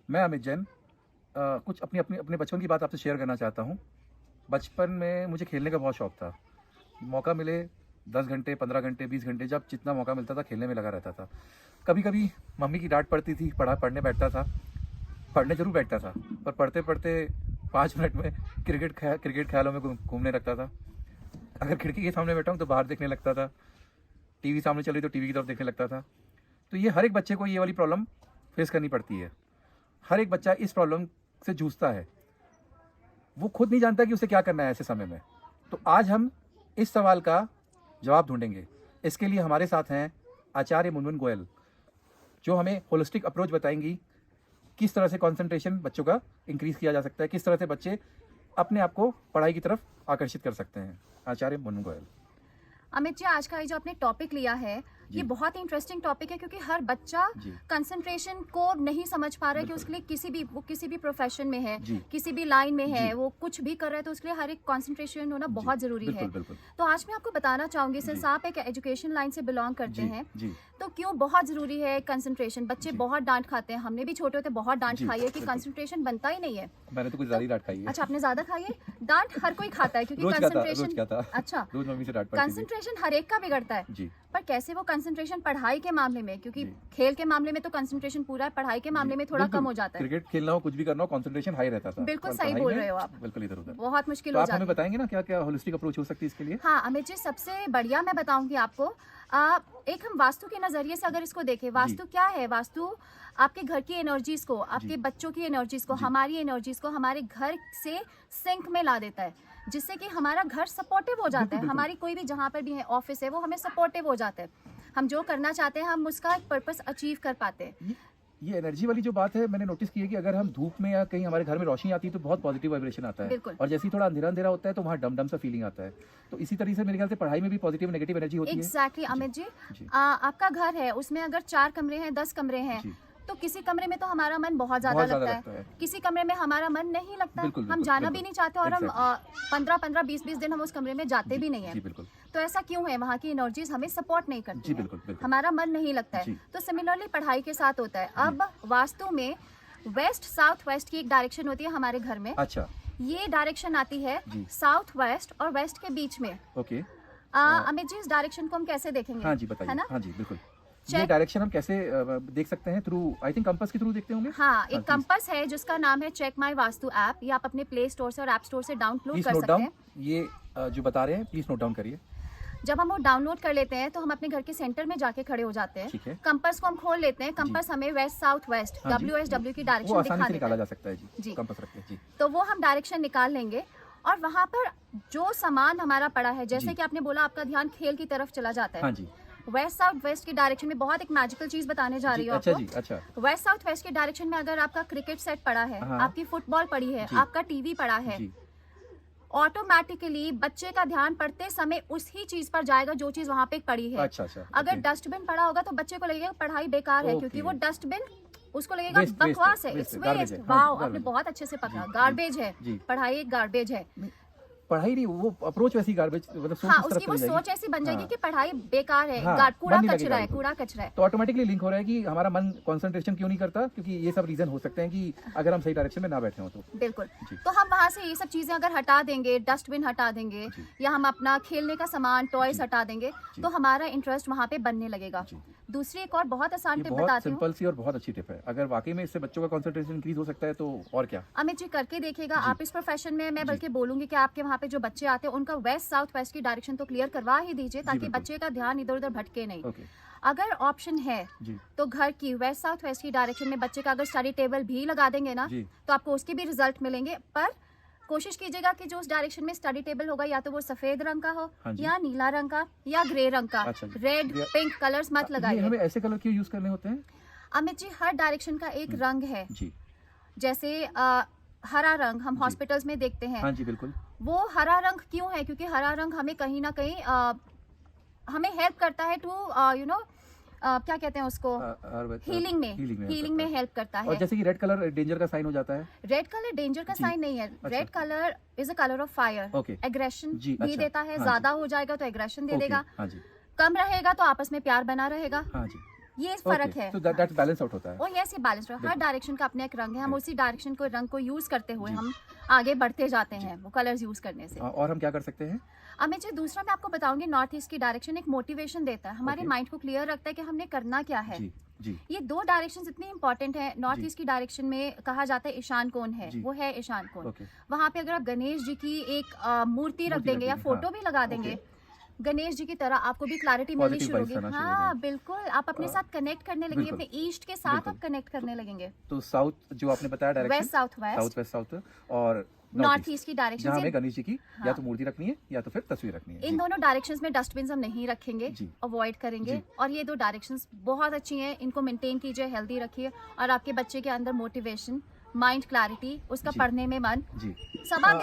मैं अमित जैन कुछ अपने बचपन की बात आपसे शेयर करना चाहता हूँ। बचपन में मुझे खेलने का बहुत शौक था। मौका मिले 10 घंटे, 15 घंटे, 20 घंटे, जब जितना मौका मिलता था खेलने में लगा रहता था। कभी-कभी मम्मी की डाँट पड़ती थी, पढ़ने बैठता था। पढ़ने ज़रूर बैठता था, पर पढ़ते-पढ़ते 5 मिनट में क्रिकेट ख़्यालों में घूमने लगता था। अगर खिड़की के सामने बैठा हूँ तो बाहर देखने लगता था। टीवी सामने चल रही तो टीवी की तरफ देखने लगता था। तो ये हर एक बच्चे को ये वाली प्रॉब्लम फेस करनी पड़ती है। हर एक बच्चा इस प्रॉब्लम से जूझता है। वो खुद नहीं जानता कि उसे क्या करना है ऐसे समय में। तो आज हम इस सवाल का जवाब ढूंढेंगे। इसके लिए हमारे साथ हैं आचार्य मुनमुन गोयल, जो हमें होलिस्टिक अप्रोच बताएंगी, किस तरह से कंसंट्रेशन बच्चों का इंक्रीज किया जा सकता है, किस तरह से बच्चे अपने आप को पढ़ाई की तरफ आकर्षित कर सकते हैं। आचार्य मुनमुन गोयल। अमित जी, आज का ये जो आपने टॉपिक लिया है, ये बहुत ही इंटरेस्टिंग टॉपिक है, क्योंकि हर बच्चा कंसंट्रेशन को नहीं समझ पा रहा है कि उसके लिए किसी भी प्रोफेशन में है, किसी भी लाइन में है, वो कुछ भी कर रहा है, तो उसके लिए हर एक कंसंट्रेशन होना बहुत जरूरी है। तो आज मैं आपको बताना चाहूंगी, सिंस आप एक एजुकेशन लाइन से बिलोंग करते हैं, तो क्यों बहुत जरूरी है कंसंट्रेशन। बच्चे बहुत डांट खाते हैं, हमने भी छोटे होते बहुत डांट खाई है कि कंसंट्रेशन बनता ही नहीं है। मैंने तो कुछ ज्यादा डांट खाई है। अच्छा, आपने ज्यादा खाई है? डांट हर कोई खाता है, क्योंकि कंसंट्रेशन, अच्छा, रोज मम्मी से डांट पड़ती थी। कंसंट्रेशन हर एक का बिगड़ता है, पर कैसे वो कंसंट्रेशन पढ़ाई के मामले में, क्योंकि खेल के मामले में तो कंसंट्रेशन पूरा है, पढ़ाई के मामले में थोड़ा कम हो जाता है। क्रिकेट खेलना हो, कुछ भी करना हो, कंसंट्रेशन हाई रहता था। बिल्कुल सही बोल रहे हो आप, बिल्कुल इधर उधर बहुत मुश्किल तो हो आप जाती है। हमें बताएंगे ना क्या क्या होलिस्टिक अप्रोच हो सकती है इसके लिए? हाँ अमित जी, सबसे बढ़िया मैं बताऊंगी आपको। एक हम वास्तु के नजरिए से अगर इसको देखें, वास्तु क्या है? वास्तु आपके घर की एनर्जीज को, आपके बच्चों की एनर्जीज को, हमारी एनर्जीज को हमारे घर से सिंक में ला देता है, जिससे कि हमारा घर सपोर्टिव हो जाता है। हमारी कोई भी जहाँ पर भी है, ऑफिस है, वो हमें सपोर्टिव हो जाता है। हम जो करना चाहते हैं, हम उसका एक पर्पस अचीव कर पाते हैं। ये एनर्जी वाली जो बात है, मैंने नोटिस की है कि अगर हम धूप में या कहीं हमारे घर में रोशनी आती है तो बहुत पॉजिटिव वाइब्रेशन आता है, और जैसे ही थोड़ा अंधेरा अंधेरा होता है तो वहाँ डम डम सा फीलिंग आता है। तो इसी तरीके से मेरे ख्याल से पढ़ाई में भी पॉजिटिव नेगेटिव एनर्जी होती है। एग्जैक्टली अमित जी, आपका घर है, उसमें अगर 4 कमरे हैं, 10 कमरे हैं, तो किसी कमरे में तो हमारा मन बहुत ज्यादा लगता है, किसी कमरे में हमारा मन नहीं लगता, हम जाना भी नहीं चाहते, और हम 15-15, 20-20 दिन हम उस कमरे में जाते भी नहीं है। तो ऐसा क्यों है? वहाँ की एनर्जीज हमें सपोर्ट नहीं करती, हमारा मन नहीं लगता है। तो सिमिलरली पढ़ाई के साथ होता है। अब वास्तु में वेस्ट साउथ वेस्ट की एक डायरेक्शन होती है हमारे घर में। अच्छा, ये डायरेक्शन आती है साउथ वेस्ट और वेस्ट के बीच में। ओके अमित जी, इस डायरेक्शन को हम कैसे देखेंगे? हाँ जी, बताइए। है ना? हाँ जी, बिल्कुल। ये डायरेक्शन हम कैसे देख सकते हैं? थ्रू, आई थिंक कंपास के थ्रू देखते होंगे। हाँ, एक कंपास है जिसका नाम है चेक माई वास्तु ऐप। ये आप अपने प्ले स्टोर से और ऐप स्टोर से डाउनलोड कर सकते हैं। ये जो बता रहे हैं प्लीज नोट डाउन करिए। जब हम वो डाउनलोड कर लेते हैं तो हम अपने घर के सेंटर में जाके खड़े हो जाते हैं। कंपास को हम खोल लेते हैं। कंपास हमें वेस्ट साउथ वेस्ट WSW की डायरेक्शन निकाला जा सकता है जी। कंपास रख के जी, तो वो हम डायरेक्शन निकाल लेंगे, और वहाँ पर जो सामान हमारा पड़ा है, जैसे कि आपने बोला आपका ध्यान खेल की तरफ चला जाता है। हाँ जी। वेस्ट साउथ वेस्ट की डायरेक्शन में बहुत एक मैजिकल चीज बताने जा रही हूँ आपको। जी, अच्छा। वेस्ट साउथ वेस्ट की डायरेक्शन में अगर आपका क्रिकेट सेट पड़ा है, आपकी फुटबॉल पड़ी है, आपका टीवी पड़ा है, ऑटोमेटिकली बच्चे का ध्यान पढ़ते समय उसी चीज पर जाएगा जो चीज वहाँ पे पड़ी है। अच्छा, अगर डस्टबिन पड़ा होगा तो बच्चे को लगेगा पढ़ाई बेकार है, क्योंकि वो डस्टबिन उसको लगेगा बकवास है, इट्स वेस्ट। वाओ, आपने बहुत अच्छे से पकड़ा, गार्बेज है, पढ़ाई एक गार्बेज है। पढ़ाई नहीं, वो अप्रोच वैसी गार्बेज, मतलब हाँ, उसकी वो सोच ऐसी बन जाएगी कि पढ़ाई बेकार है, कूड़ा कचरा है, कूड़ा कचरा है। तो ऑटोमेटिकली लिंक हो रहा है कि हमारा मन कंसंट्रेशन क्यों नहीं करता, क्योंकि ये सब रीजन हो सकते हैं कि अगर हम सही डायरेक्शन में ना बैठे हो तो। बिल्कुल। तो हम वहाँ से ये सब चीजें अगर हटा देंगे, डस्टबिन हटा देंगे, या हम अपना खेलने का सामान, टॉयज हटा देंगे, तो हमारा इंटरेस्ट वहाँ पे बनने लगेगा। दूसरी एक और बहुत आसान टिप बताती हूँ, सिंपल सी और बहुत अच्छी टिप है। अगर वाकई में इससे बच्चों का कंसंट्रेशन इंक्रीज हो सकता है तो और क्या। अमित जी, करके देखिएगा आप इस प्रोफेशन में। मैं बल्कि बोलूंगी कि आपके वहाँ पे जो बच्चे आते हैं उनका वेस्ट साउथ वेस्ट की डायरेक्शन तो क्लियर करवा ही दीजिए, ताकि बच्चे का ध्यान इधर उधर भटके नहीं। अगर ऑप्शन है तो घर की वेस्ट साउथ वेस्ट की डायरेक्शन में बच्चे का अगर स्टडी टेबल भी लगा देंगे ना, तो आपको उसके भी रिजल्ट मिलेंगे। पर कोशिश कीजिएगा कि जो उस डायरेक्शन में स्टडी टेबल होगा, या तो वो सफेद रंग का हो, या नीला रंग का, या ग्रे रंग का। रेड पिंक कलर्स मत लगाइए। हमें ऐसे कलर क्यों यूज करने होते हैं? अमित जी, हर डायरेक्शन का एक रंग है जी। जैसे हरा रंग हम हॉस्पिटल्स में देखते हैं। हाँ जी, बिल्कुल। वो हरा रंग क्यों है? क्योंकि हरा रंग हमें कहीं ना कहीं हमें हेल्प करता है टू क्या कहते हैं उसको, हीलिंग में हेल्प करता है। और जैसे कि रेड कलर डेंजर का साइन हो जाता है। रेड कलर डेंजर का साइन नहीं है। Red colour is a colour of fire, aggression भी देता है। ज्यादा हो जाएगा तो एग्रेशन दे देगा, कम रहेगा तो आपस में प्यार बना रहेगा। ये फर्क है। तो दैट बैलेंस आउट होता है। और यस, ये बैलेंस है। हर डायरेक्शन का अपना एक रंग है, हम उसी डायरेक्शन को रंग को यूज करते हुए जी। हम आगे बढ़ते जाते हैं वो कलर्स यूज करने से। और हम क्या कर सकते हैं? अब मैं दूसरा मैं आपको बताऊंगी, नॉर्थ ईस्ट की डायरेक्शन एक मोटिवेशन देता है, हमारे Okay. माइंड को क्लियर रखता है कि हमने करना क्या है। जी जी ये दो डायरेक्शंस इतनी इंपॉर्टेंट है। नॉर्थ जी। ईस्ट की डायरेक्शन में कहा जाता है ईशान कौन है, जी। वो है ईशान कौन। ओके वहां पे अगर आप गणेश जी की एक मूर्ति रख मूर्ति देंगे रख या देंगे, फोटो हाँ। भी लगा देंगे गणेश जी की तरह, आपको भी क्लैरिटी मिलनी Positive शुरू vibes होगी। आना शुरू हो हाँ जाएंगे। बिल्कुल, आप अपने साथ कनेक्ट करने लगेंगे, बिल्कुल। अपने ईस्ट के साथ बिल्कुल। आप कनेक्ट करने लगेंगे। तो साउथ जो आपने बताया direction, west south west, south west south और नॉर्थ ईस्ट की डायरेक्शन जहाँ से हमें गणेश जी की या हाँ। तो मूर्ति रखनी है या तो फिर तस्वीर रखनी है। इन जी। दोनों डायरेक्शंस में डस्टबिन हम नहीं रखेंगे, जी। अवॉइड करेंगे। जी। और ये दो डायरेक्शंस बहुत अच्छी हैं, इनको मेंटेन कीजिए, हेल्दी रखिए और आपके बच्चे के अंदर मोटिवेशन, माइंड क्लैरिटी, उसका जी। पढ़ने में मन, जी सब आप